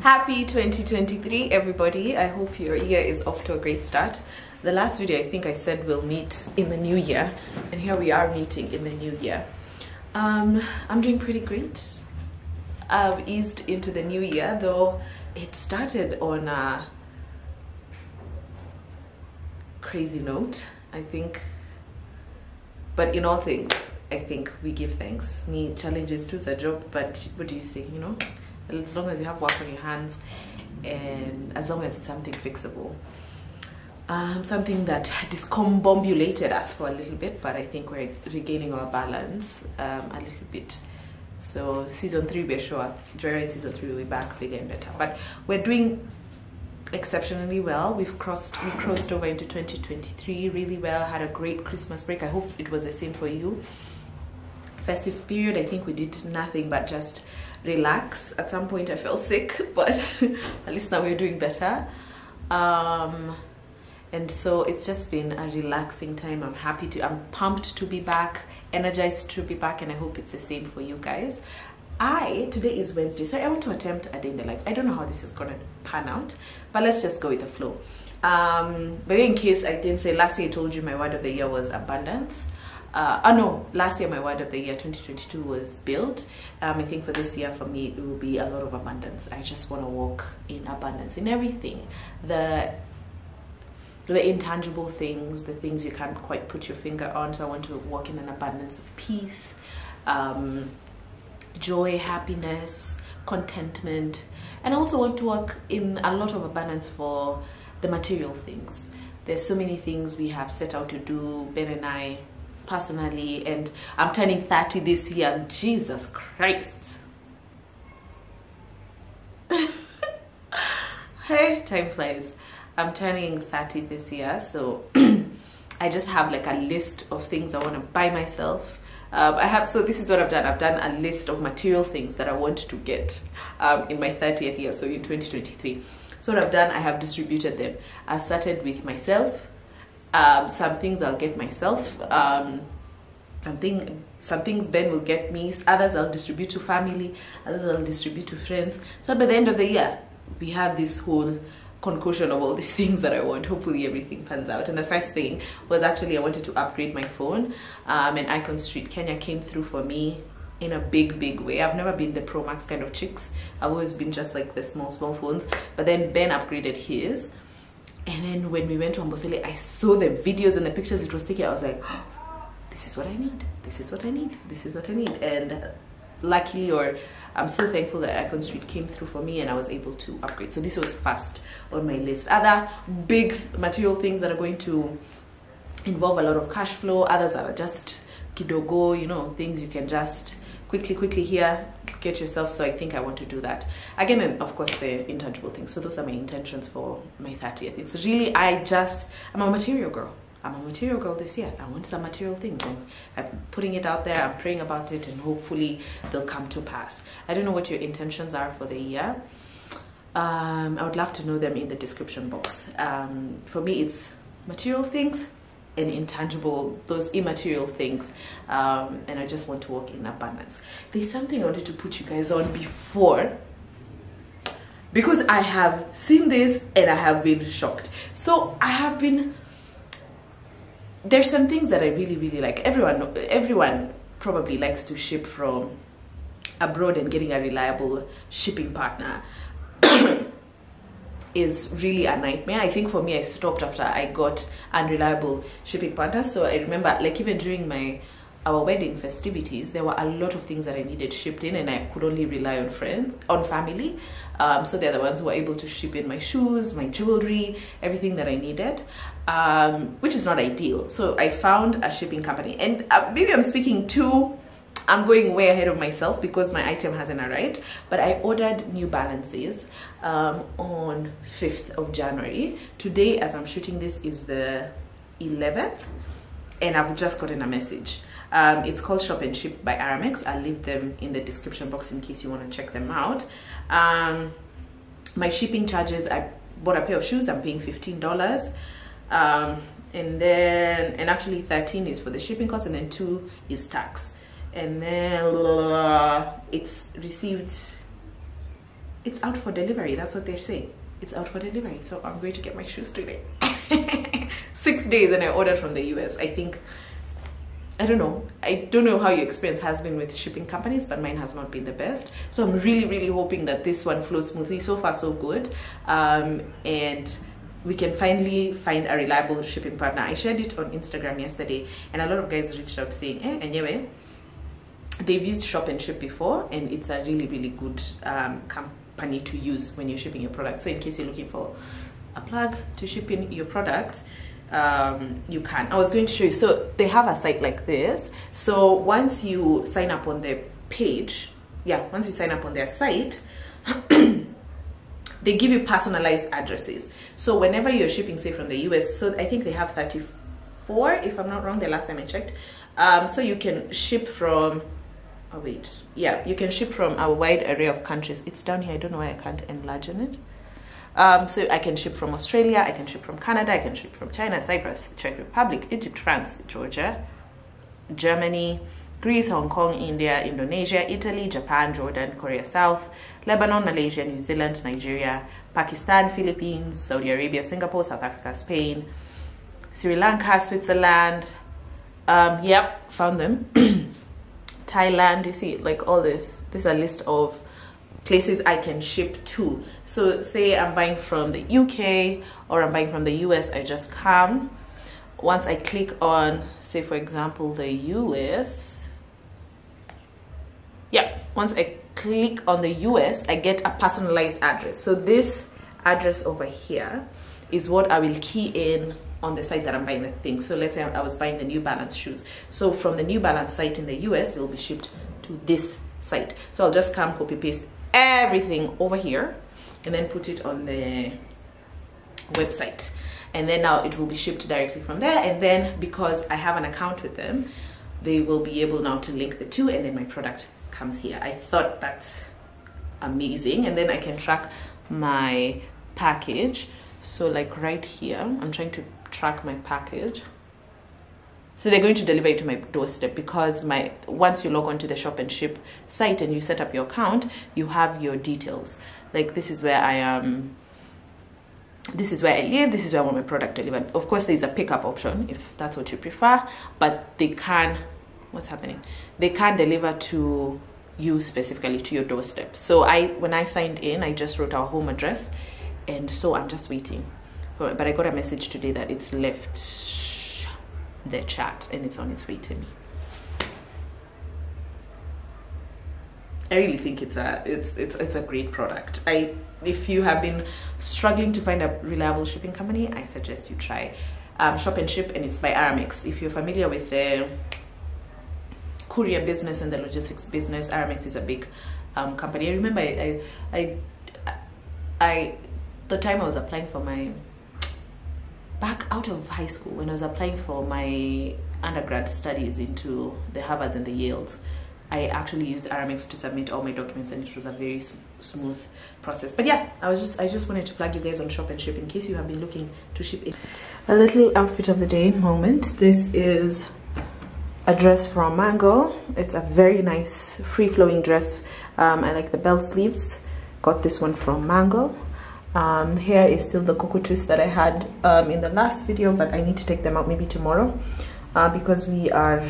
Happy 2023 everybody. I hope your year is off to a great start. The last video I think I said we'll meet in the new year, and here we are meeting in the new year. I'm doing pretty great. I've eased into the new year, though it started on a crazy note, I think, but in all things I think we give thanks. Need challenges too is a job, but what do you say, you know, as long as you have work on your hands and as long as it's something fixable. Something that discombobulated us for a little bit, but I think we're regaining our balance a little bit. So season 3 we're sure, during season 3 we'll be back bigger and better, but we're doing exceptionally well. We crossed over into 2023 really well. Had a great Christmas break. I hope it was the same for you. Festive period, I think we did nothing but just relax. At some point I felt sick, but at least now we're doing better. And so it's just been a relaxing time. I'm pumped to be back, energized to be back, and I hope it's the same for you guys. Today is Wednesday, so I want to attempt a day in the life. I don't know how this is gonna pan out, but let's just go with the flow. But in case I didn't say, last year I told you my word of the year was abundance. No, last year my word of the year 2022 was build. I think for this year, for me, it will be a lot of abundance. I just want to walk in abundance in everything. The intangible things, the things you can't quite put your finger on. So I want to walk in an abundance of peace, joy, happiness, contentment, and I also want to work in a lot of abundance for the material things. There's so many things we have set out to do, Ben and I personally, and I'm turning 30 this year. Jesus Christ. Hey, time flies. I'm turning 30 this year, so I just have like a list of things I want to buy myself. So this is what I've done. I've done a list of material things that I want to get in my 30th year, so in 2023. So what I've done, I have distributed them. I've started with myself. Some things I'll get myself. Some things Ben will get me. Others I'll distribute to family. Others I'll distribute to friends. So by the end of the year, we have this whole concoction of all these things that I want. Hopefully everything pans out. And the first thing was actually I wanted to upgrade my phone. And Icon Street Kenya came through for me in a big way. I've never been the Pro Max kind of chicks. I've always been just like the small phones. But then Ben upgraded his. And then when we went to Amboseli, I saw the videos and the pictures it was taking. I was like, oh, this is what I need. This is what I need. This is what I need. And luckily, or I'm so thankful that Icon Street came through for me and I was able to upgrade. So this was first on my list. Other big material things that are going to involve a lot of cash flow. Others are just kidogo, you know, things you can just quickly here get yourself. So I think I want to do that again, and of course the intangible things. So those are my intentions for my 30th. It's really, I'm a material girl. I'm a material girl this year. I want some material things, and I'm putting it out there. I'm praying about it, and hopefully they'll come to pass. I don't know what your intentions are for the year. I would love to know them in the description box. For me, it's material things and intangible, those immaterial things, and I just want to walk in abundance. There's something I wanted to put you guys on before, because I have seen this and I have been shocked. So there's some things that I really like. Everyone probably likes to ship from abroad, and getting a reliable shipping partner is really a nightmare. I think for me, I stopped after I got unreliable shipping partners. So I remember, like, even during our wedding festivities, there were a lot of things that I needed shipped in, and I could only rely on family. So they're the ones who were able to ship in my shoes, my jewelry, everything that I needed, which is not ideal. So I found a shipping company, and maybe I'm going way ahead of myself because my item hasn't arrived, but I ordered New Balances on 5th of January. Today, as I'm shooting this, is the 11th, and I've just gotten a message. It's called Shop and Ship by Aramex. I'll leave them in the description box in case you want to check them out. My shipping charges, I bought a pair of shoes, I'm paying $15. And actually 13 is for the shipping cost, and then 2 is tax. And then it's received it's out for delivery. That's what they're saying. It's out for delivery. So I'm going to get my shoes today. 6 days, and I ordered from the US. I think, I don't know how your experience has been with shipping companies, but mine has not been the best. So I'm really hoping that this one flows smoothly. So far so good, and we can finally find a reliable shipping partner. I shared it on Instagram yesterday, and a lot of guys reached out saying, anyway, they've used Shop and Ship before, and it's a really good company to use when you're shipping your product. So in case you're looking for a plug to ship in your product, you can. I was going to show you. So they have a site like this. So once you sign up on their page, once you sign up on their site, they give you personalized addresses. So whenever you're shipping, say from the US, so I think they have 34, if I'm not wrong, the last time I checked. So you can ship from, you can ship from a wide array of countries. It's down here. I don't know why I can't enlarge it. So I can ship from Australia, I can ship from Canada, I can ship from China, Cyprus, Czech Republic, Egypt, France, Georgia, Germany, Greece, Hong Kong, India, Indonesia, Italy, Japan, Jordan, Korea South, Lebanon, Malaysia, New Zealand, Nigeria, Pakistan, Philippines, Saudi Arabia, Singapore, South Africa, Spain, Sri Lanka, Switzerland, found them. Thailand, you see, like all this. This is a list of places I can ship to. So say I'm buying from the UK or I'm buying from the US, I just come. Once I click on, say for example, the US, once I click on the US, I get a personalized address. So this address over here is what I will key in on the site that I'm buying the thing. So let's say I was buying the New Balance shoes. So from the New Balance site in the US, they'll be shipped to this site. So I'll just come copy paste everything over here and then put it on the website, and then now it will be shipped directly from there. And then because I have an account with them, they will be able now to link the two, and then my product comes here. I thought that's amazing. And then I can track my package. So like right here, I'm trying to track my package. So they're going to deliver it to my doorstep, because once you log on to the Shop and Ship site and you set up your account, you have your details. Like this is where I am, this is where I live, this is where I want my product delivered. Of course, there's a pickup option if that's what you prefer, but they can, what's happening? They can deliver to you specifically to your doorstep. So when I signed in, I just wrote our home address, and so I'm just waiting for it. But I got a message today that it's left the chat and it's on its way to me. I really think it's a great product. If you have been struggling to find a reliable shipping company, I suggest you try Shop and Ship, and it's by Aramex. If you're familiar with the courier business and the logistics business, Aramex is a big company. I remember the time I was applying for my, back out of high school, when I was applying for my undergrad studies into the Harvards and the Yales, I actually used Aramex to submit all my documents, and it was a very smooth process. But yeah, I just wanted to plug you guys on Shop and Ship in case you have been looking to ship in. A little outfit of the day moment. This is a dress from Mango. It's a very nice free-flowing dress. I like the bell sleeves. Got this one from Mango. Here is still the cocoa twist that I had in the last video, but I need to take them out maybe tomorrow because we are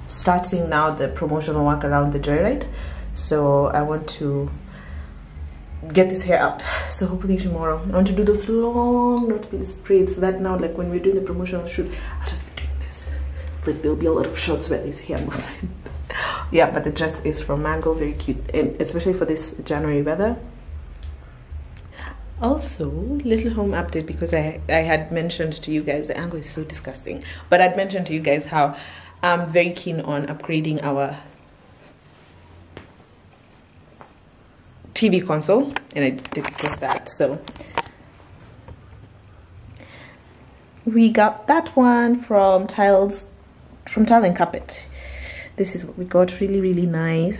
starting now the promotional work around the joyride. So I want to get this hair out. So hopefully tomorrow I want to do those long knot braids, so that now, like when we're doing the promotional shoot, I'll just be doing this. Like there'll be a lot of shots where this hair movement. Yeah, but the dress is from Mango, very cute, and especially for this January weather. Also, little home update, because I had mentioned to you guys, the angle is so disgusting, but I'd mentioned to you guys how I'm very keen on upgrading our TV console, and I did just that. So we got that one from Tile and Carpet. This is what we got, really nice.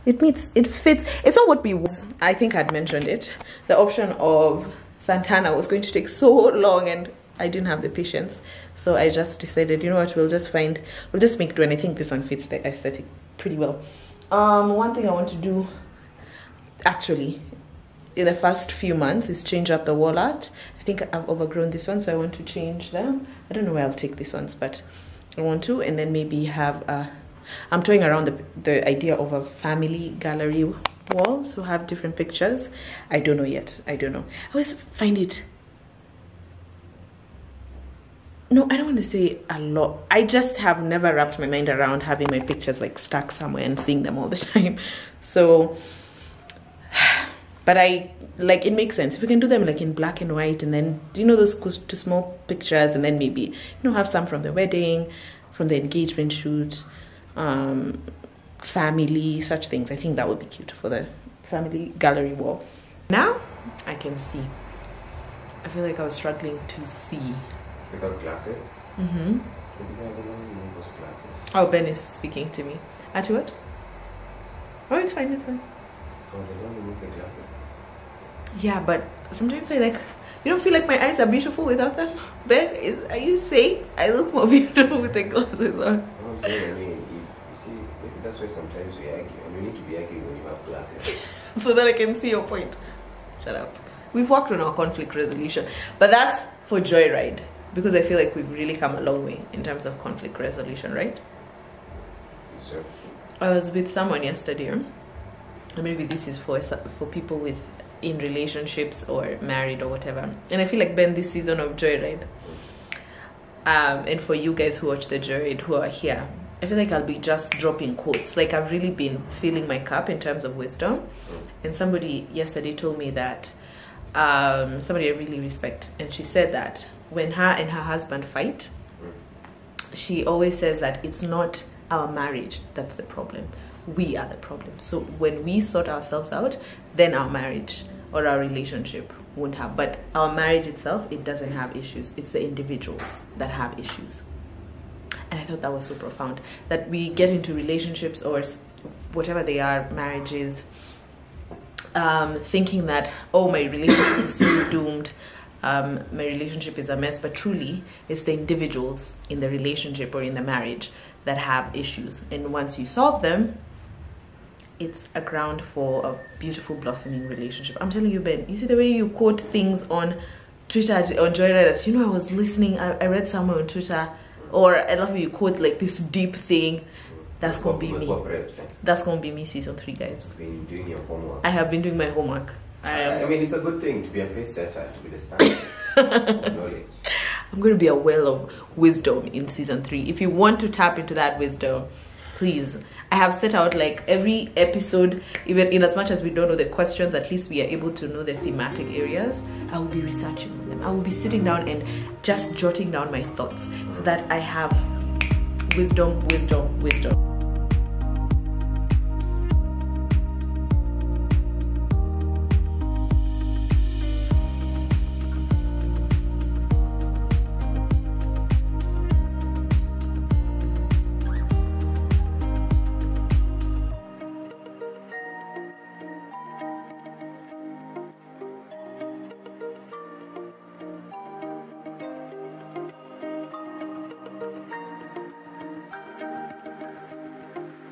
It fits. It's not what we want. I think I'd mentioned it. The option of Santana was going to take so long, and I didn't have the patience. So I just decided, you know what, we'll just make do. And I think this one fits the aesthetic pretty well. One thing I want to do, actually, in the first few months, is change up the wall art. I think I've overgrown this one, so I want to change them. I don't know where I'll take these ones, but I want to. And then maybe have I'm toying around the idea of a family gallery wall, so have different pictures. I don't know yet. I don't know. I always find it, no, I don't want to say a lot. I just have never wrapped my mind around having my pictures like stuck somewhere and seeing them all the time. So, but I like, it makes sense if you can do them like in black and white, and then, you know, those two small pictures, and then maybe, you know, have some from the wedding, from the engagement shoot, family, such things. I think that would be cute for the family gallery wall. Now I can see. I feel like I was struggling to see. Without glasses? Mm-hmm. Oh, Ben is speaking to me. At what? Oh, it's fine, it's fine. Oh, they don't remove the glasses. Yeah, but sometimes I like, you don't feel like my eyes are beautiful without them? Ben, are you saying I look more beautiful with the glasses on? No, I'm saying, I mean, you see, maybe that's why sometimes we argue, and you need to be arguing when you have glasses. So that I can see your point. Shut up. We've worked on our conflict resolution, but that's for Joyride, because I feel like we've really come a long way in terms of conflict resolution, right? Sure. I was with someone yesterday, and maybe this is for people with in relationships or married or whatever, and I feel like, Ben, this season of Joyride, and for you guys who watch the Joyride who are here, I feel like I'll be just dropping quotes. Like, I've really been filling my cup in terms of wisdom. And somebody yesterday told me that, somebody I really respect, and she said that when her and her husband fight, she always says that it's not our marriage that's the problem. We are the problem. So when we sort ourselves out, then our marriage or our relationship won't have. But our marriage itself, it doesn't have issues. It's the individuals that have issues. And I thought that was so profound, that we get into relationships or whatever they are, marriages, thinking that, oh, my relationship is so doomed, my relationship is a mess, but truly it's the individuals in the relationship or in the marriage that have issues. And once you solve them, it's a ground for a beautiful blossoming relationship. I'm telling you, Ben, you see the way you quote things on Twitter, on Joyride, you know, I was listening, I read somewhere on Twitter, or I love when you quote like this deep thing. That's gonna be me. That's gonna be me season 3, guys. You've been doing your homework. I have been doing my homework. I mean, it's a good thing to be a pace setter, to be the standard of knowledge. I'm going to be a well of wisdom in season 3. If you want to tap into that wisdom, please. I have set out like every episode, even in as much as we don't know the questions, at least we are able to know the thematic areas. I will be researching on them. I will be sitting down and just jotting down my thoughts so that I have wisdom.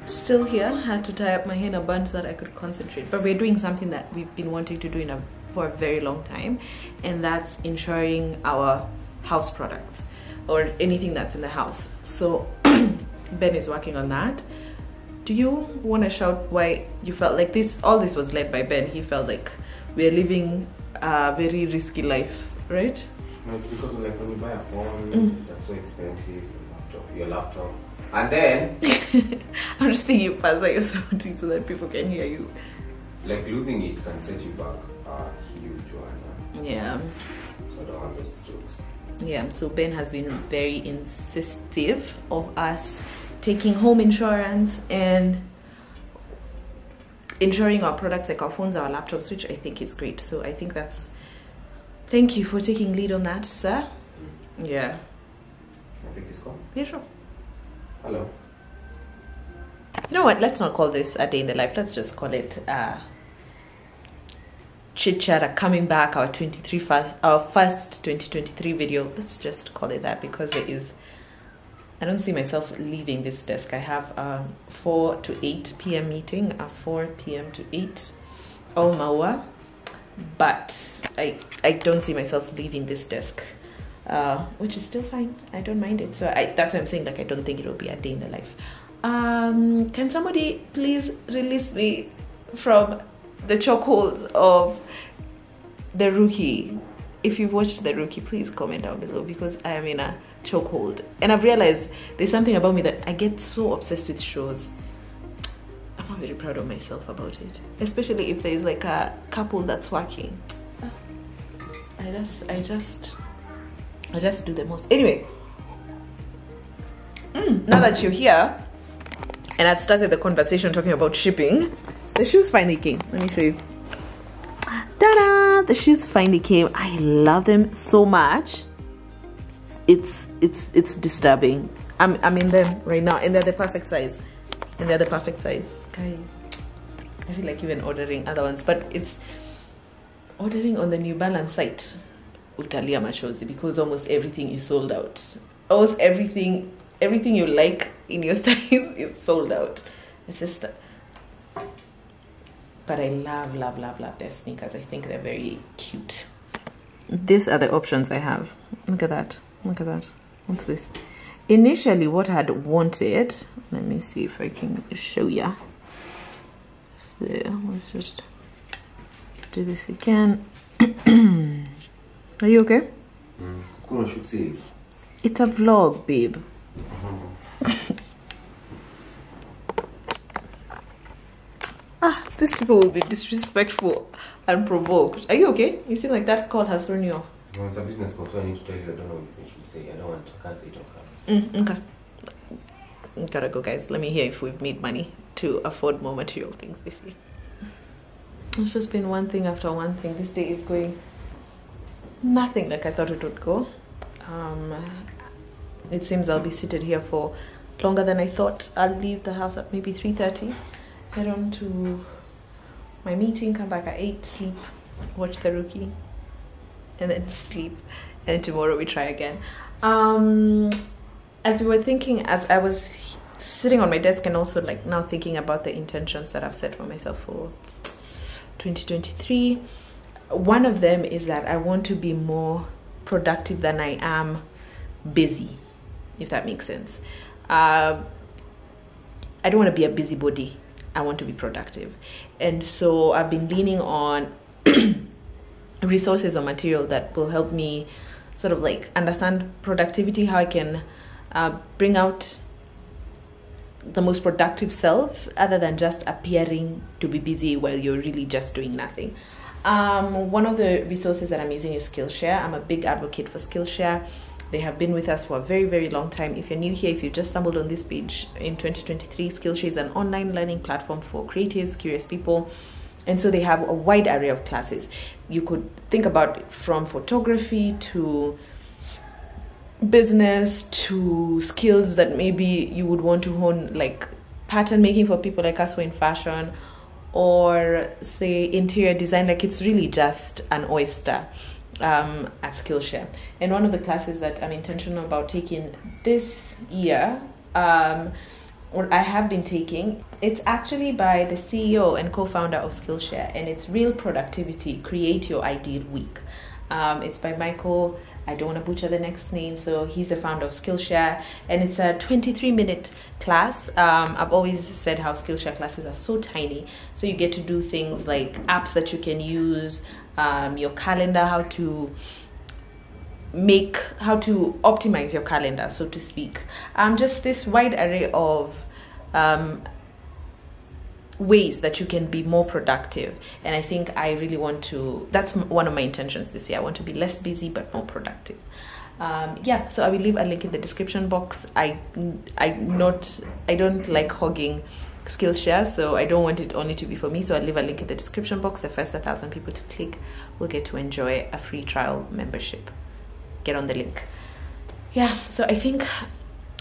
Still here, had to tie up my hair in a bun so that I could concentrate. But we're doing something that we've been wanting to do for a very long time, and that's insuring our house products or anything that's in the house. So Ben is working on that. Do you want to shout why you felt like this? All this was led by Ben. He felt like we're living a very risky life, right? No, it's because like when you buy a phone, that's so expensive, your laptop. And then I'm just thinking you pass out your sound so that people can hear you. Like losing it can set you back a huge one. Yeah. So I don't want those jokes. Yeah, so Ben has been very insistive of us taking home insurance and insuring our products like our phones, our laptops, which I think is great. So I think that's, thank you for taking lead on that, sir. Yeah. I think it's called? Yeah, sure. Hello. You know what? Let's not call this a day in the life. Let's just call it chit chat, coming back, our first 2023 video. Let's just call it that because it is. I don't see myself leaving this desk. I have a 4 to 8 p.m. meeting, a 4 p.m. to 8 all maua, but I don't see myself leaving this desk, which is still fine. I don't mind it. So that's what I'm saying. Like, I don't think it will be a day in the life. Can somebody please release me from the chokeholds of The Rookie? If you've watched The Rookie, please comment down below, because I am in a chokehold. And I've realized there's something about me that I get so obsessed with shows. I'm not very proud of myself about it, especially if there's like a couple that's working. I just do the most. Anyway, now that you're here and I'd started the conversation talking about shipping, the shoes finally came. Let me show you. Ta-da! The shoes finally came. I love them so much. It's disturbing. I'm in them right now, and they're the perfect size. Okay. I feel like even ordering other ones, but it's ordering on the New Balance site. Utalia machozi, because almost everything is sold out. Almost everything you like in your size is sold out. It's just. But I love their sneakers. I think they're very cute. These are the options I have. Look at that. What's this? Initially, what I had wanted, let me see if I can show ya. So let's just do this again. Are you okay? It's a vlog, babe. These people will be disrespectful and provoked. Are you okay? You seem like that call has thrown you off. No, it's a business call, so I need to tell you. I don't know if I should say. I can't say it on camera. Okay. Gotta go, guys. Let me hear if we've made money to afford more material things this year. It's just been one thing after one thing. This day is going nothing like I thought it would go. It seems I'll be seated here for longer than I thought. I'll leave the house at maybe 3:30. Head on to my meeting, come back at 8, sleep, watch The Rookie, and then sleep, and tomorrow we try again. As we were thinking, as I was sitting on my desk and also like now thinking about the intentions that I've set for myself for 2023, one of them is that I want to be more productive than I am busy, if that makes sense. I don't want to be a busybody. I want to be productive. And so I've been leaning on resources or material that will help me sort of like understand productivity, how I can bring out the most productive self other than just appearing to be busy while you're really just doing nothing. One of the resources that I'm using is Skillshare. I'm a big advocate for Skillshare. They have been with us for a very, very long time. If you're new here, if you just stumbled on this page in 2023, Skillshare is an online learning platform for creatives, curious people. And so they have a wide array of classes. You could think about it from photography to business to skills that maybe you would want to hone, like pattern making for people like us who are in fashion, or say interior design. Like, it's really just an oyster at Skillshare. And one of the classes that I'm intentional about taking this year, or I have been taking, it's actually by the CEO and co-founder of Skillshare, and it's Real Productivity, Create Your Ideal Week. It's by Michael, I don't want to butcher the next name, so he's the founder of Skillshare, and it's a 23-minute class. I've always said how Skillshare classes are so tiny, so you get to do things like apps that you can use, your calendar, how to optimize your calendar, so to speak. Just this wide array of ways that you can be more productive. And I think I really want to, that's one of my intentions this year. I want to be less busy but more productive. Yeah, so I will leave a link in the description box. I don't like hogging Skillshare, so I don't want it only to be for me, so I'll leave a link in the description box. The first 1,000 people to click will get to enjoy a free trial membership. Get on the link. Yeah, so I think,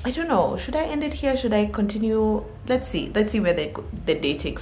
I don't know, should I end it here? Should I continue? Let's see where the day takes us.